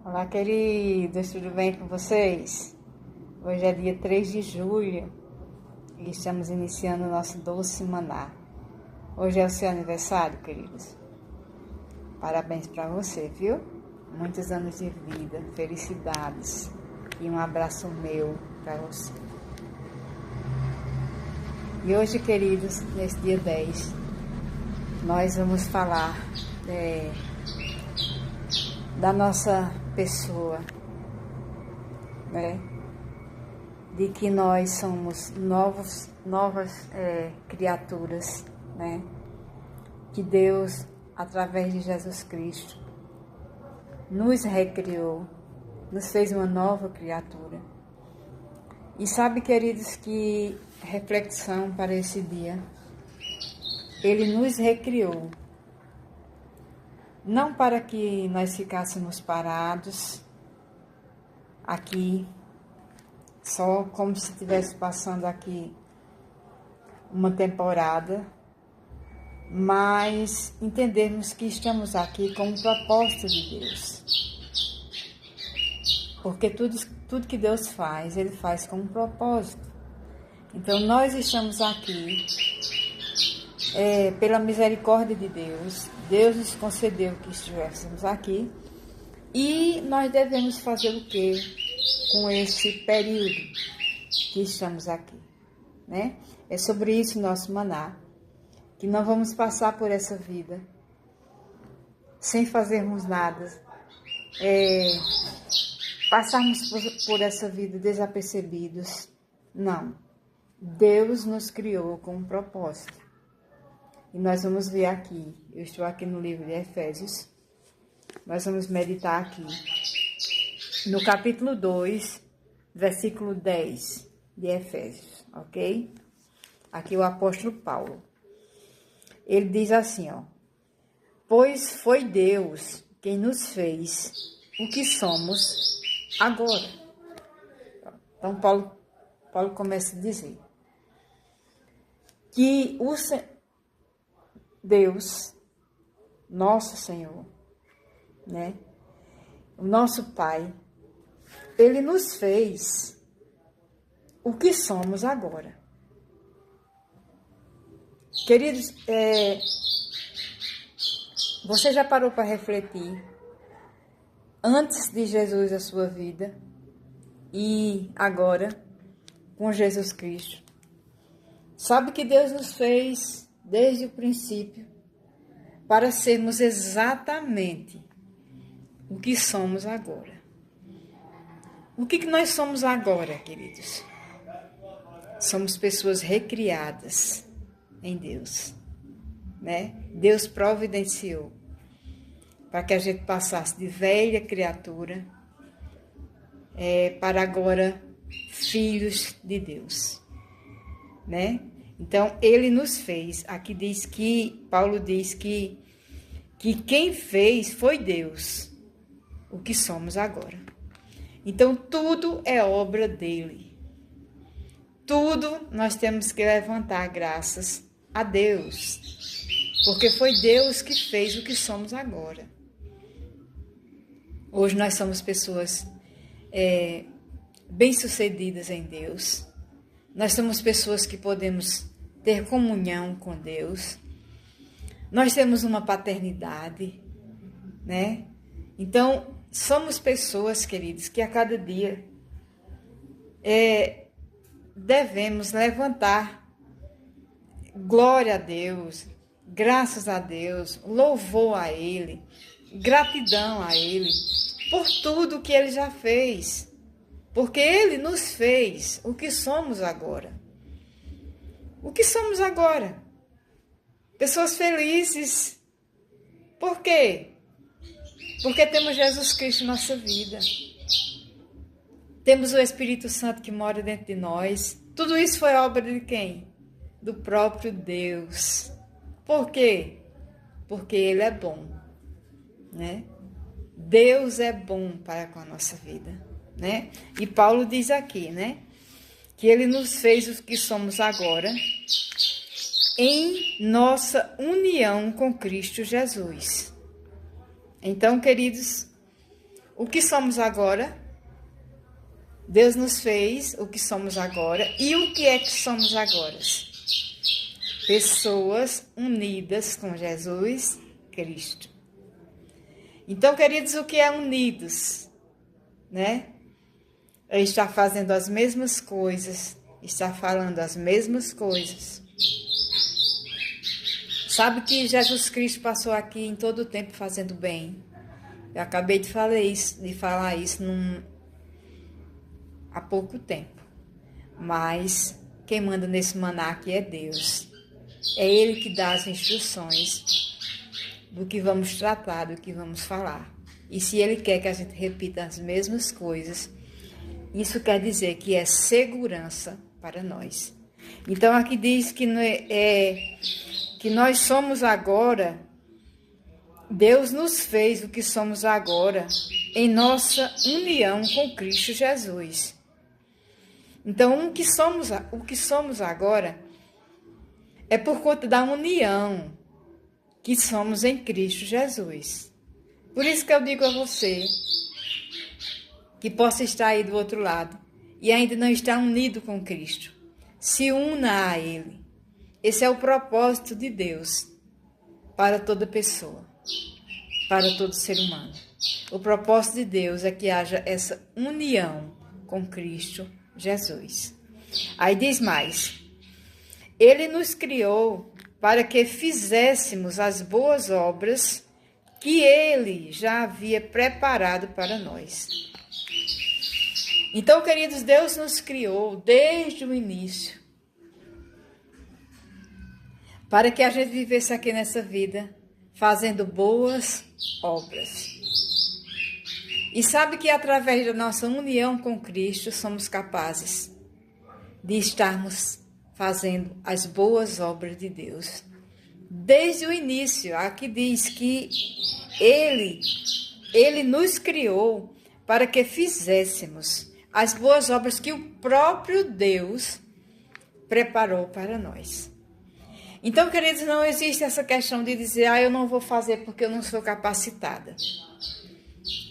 Olá, queridos, tudo bem com vocês? Hoje é dia 3 de julho e estamos iniciando o nosso doce maná. Hoje é o seu aniversário, queridos. Parabéns para você, viu? Muitos anos de vida, felicidades e um abraço meu para você. E hoje, queridos, nesse dia 10, nós vamos falar da nossa pessoa, né? De que nós somos novas criaturas, né? Que Deus, através de Jesus Cristo, nos recriou, nos fez uma nova criatura. E sabe, queridos, que reflexão para esse dia, Ele nos recriou, não para que nós ficássemos parados aqui, só como se estivesse passando aqui uma temporada, mas entendermos que estamos aqui com um propósito de Deus. Porque tudo que Deus faz, Ele faz com um propósito. Então nós estamos aqui pela misericórdia de Deus. Deus nos concedeu que estivéssemos aqui e nós devemos fazer o quê com esse período que estamos aqui, né? É sobre isso o nosso maná, que não vamos passar por essa vida sem fazermos nada, passarmos por essa vida desapercebidos. Não, Deus nos criou com um propósito. E nós vamos ver aqui, eu estou aqui no livro de Efésios, nós vamos meditar aqui, no capítulo 2, versículo 10 de Efésios, ok? Aqui o apóstolo Paulo, ele diz assim, ó: pois foi Deus quem nos fez o que somos agora. Então Paulo começa a dizer que Deus, nosso Senhor, né? O nosso Pai, Ele nos fez o que somos agora. Queridos, você já parou para refletir antes de Jesus a sua vida e agora com Jesus Cristo? Sabe que Deus nos fez desde o princípio para sermos exatamente o que somos agora. O que nós somos agora, queridos? Somos pessoas recriadas em Deus, né? Deus providenciou para que a gente passasse de velha criatura para agora filhos de Deus, né? Então, Ele nos fez. Aqui diz que, Paulo diz que quem fez foi Deus, o que somos agora. Então, tudo é obra dEle. Tudo nós temos que levantar graças a Deus, porque foi Deus que fez o que somos agora. Hoje nós somos pessoas bem-sucedidas em Deus. Nós somos pessoas que podemos ter comunhão com Deus. Nós temos uma paternidade, né? Então, somos pessoas, queridos, que a cada dia devemos levantar glória a Deus, graças a Deus, louvor a Ele, gratidão a Ele, por tudo que Ele já fez. Porque Ele nos fez o que somos agora. O que somos agora? Pessoas felizes. Por quê? Porque temos Jesus Cristo em nossa vida. Temos o Espírito Santo que mora dentro de nós. Tudo isso foi obra de quem? Do próprio Deus. Por quê? Porque Ele é bom, né? Deus é bom para com a nossa vida, né? E Paulo diz aqui, né? Que Ele nos fez o que somos agora em nossa união com Cristo Jesus. Então, queridos, o que somos agora. Deus nos fez o que somos agora. E o que é que somos agora? Pessoas unidas com Jesus Cristo. Então, queridos, o que é unidos? Né? É estar fazendo as mesmas coisas, estar falando as mesmas coisas. Sabe que Jesus Cristo passou aqui em todo o tempo fazendo bem. Eu acabei de falar isso há pouco tempo. Mas quem manda nesse maná aqui é Deus. É Ele que dá as instruções do que vamos tratar, do que vamos falar. E se Ele quer que a gente repita as mesmas coisas, isso quer dizer que é segurança para nós. Então aqui diz que nós somos agora, Deus nos fez o que somos agora em nossa união com Cristo Jesus. Então o que somos agora é por conta da união que somos em Cristo Jesus. Por isso que eu digo a você que possa estar aí do outro lado e ainda não está unido com Cristo. Se una a Ele. Esse é o propósito de Deus para toda pessoa, para todo ser humano. O propósito de Deus é que haja essa união com Cristo Jesus. Aí diz mais: Ele nos criou para que fizéssemos as boas obras que Ele já havia preparado para nós. Então, queridos, Deus nos criou desde o início para que a gente vivesse aqui nessa vida fazendo boas obras. E sabe que através da nossa união com Cristo somos capazes de estarmos fazendo as boas obras de Deus. Desde o início, aqui diz que Ele nos criou para que fizéssemos as boas obras que o próprio Deus preparou para nós. Então, queridos, não existe essa questão de dizer, eu não vou fazer porque eu não sou capacitada.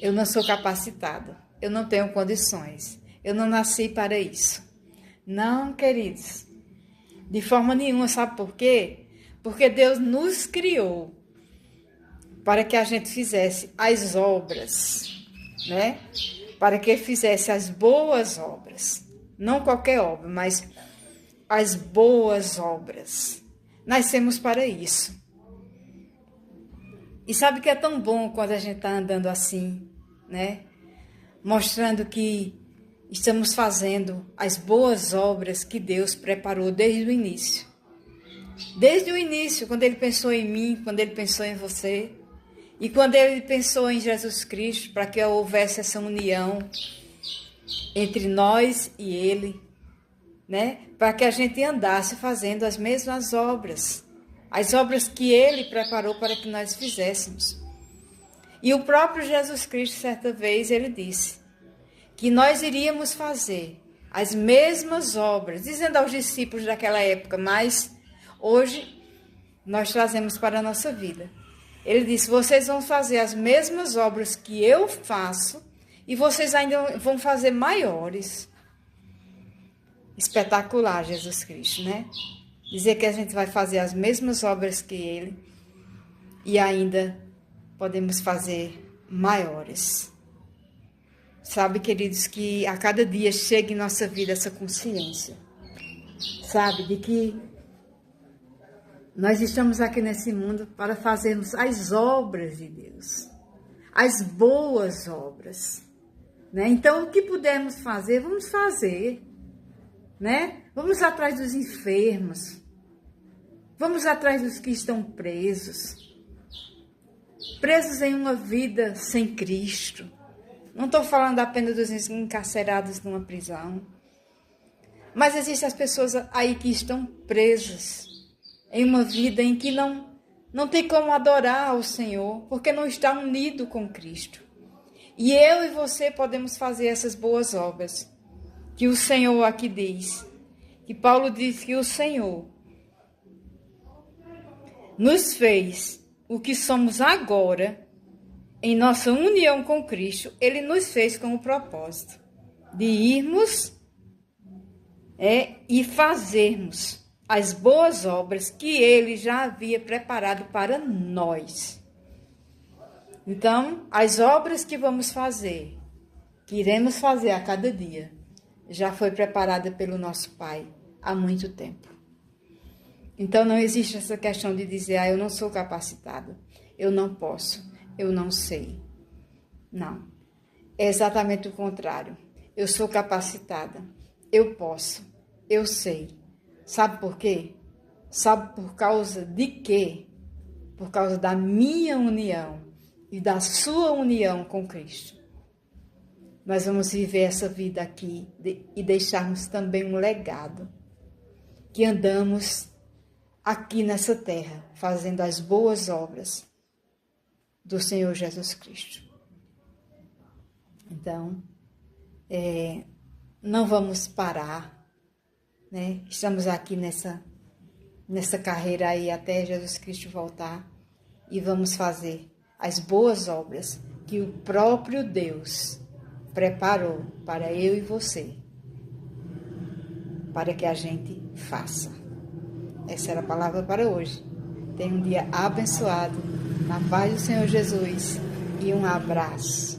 Eu não sou capacitada. Eu não tenho condições. Eu não nasci para isso. Não, queridos. De forma nenhuma, sabe por quê? Porque Deus nos criou para que a gente fizesse as obras, né? Para que fizesse as boas obras. Não qualquer obra, mas as boas obras. Nascemos para isso. E sabe que é tão bom quando a gente está andando assim, né? Mostrando que estamos fazendo as boas obras que Deus preparou desde o início. Desde o início, quando Ele pensou em mim, quando Ele pensou em você, e quando Ele pensou em Jesus Cristo, para que houvesse essa união entre nós e Ele, né? Para que a gente andasse fazendo as mesmas obras, as obras que Ele preparou para que nós fizéssemos. E o próprio Jesus Cristo, certa vez, Ele disse que nós iríamos fazer as mesmas obras, dizendo aos discípulos daquela época, mas hoje nós trazemos para a nossa vida. Ele disse, vocês vão fazer as mesmas obras que eu faço e vocês ainda vão fazer maiores. Espetacular, Jesus Cristo, né? Dizer que a gente vai fazer as mesmas obras que Ele e ainda podemos fazer maiores. Sabe, queridos, que a cada dia chega em nossa vida essa consciência. Sabe, de que nós estamos aqui nesse mundo para fazermos as obras de Deus. As boas obras. Né? Então, o que pudermos fazer, vamos fazer. Né? Vamos atrás dos enfermos. Vamos atrás dos que estão presos. Presos em uma vida sem Cristo. Não estou falando apenas dos encarcerados numa prisão. Mas existem as pessoas aí que estão presas em uma vida em que não tem como adorar ao Senhor, porque não está unido com Cristo. E eu e você podemos fazer essas boas obras que o Senhor aqui diz. Que Paulo diz que o Senhor nos fez o que somos agora em nossa união com Cristo, Ele nos fez com o propósito de irmos e fazermos as boas obras que Ele já havia preparado para nós. Então, as obras que vamos fazer, que iremos fazer a cada dia, já foi preparada pelo nosso Pai há muito tempo. Então, não existe essa questão de dizer, eu não sou capacitada, eu não posso, eu não sei. Não. É exatamente o contrário. Eu sou capacitada, eu posso, eu sei. Sabe por quê? Sabe por causa de quê? Por causa da minha união e da sua união com Cristo. Nós vamos viver essa vida aqui e deixarmos também um legado. Que andamos aqui nessa terra, fazendo as boas obras do Senhor Jesus Cristo. Então, não vamos parar, né? Estamos aqui nessa carreira aí até Jesus Cristo voltar e vamos fazer as boas obras que o próprio Deus preparou para eu e você, para que a gente faça. Essa era a palavra para hoje. Tenha um dia abençoado, na paz do Senhor Jesus e um abraço.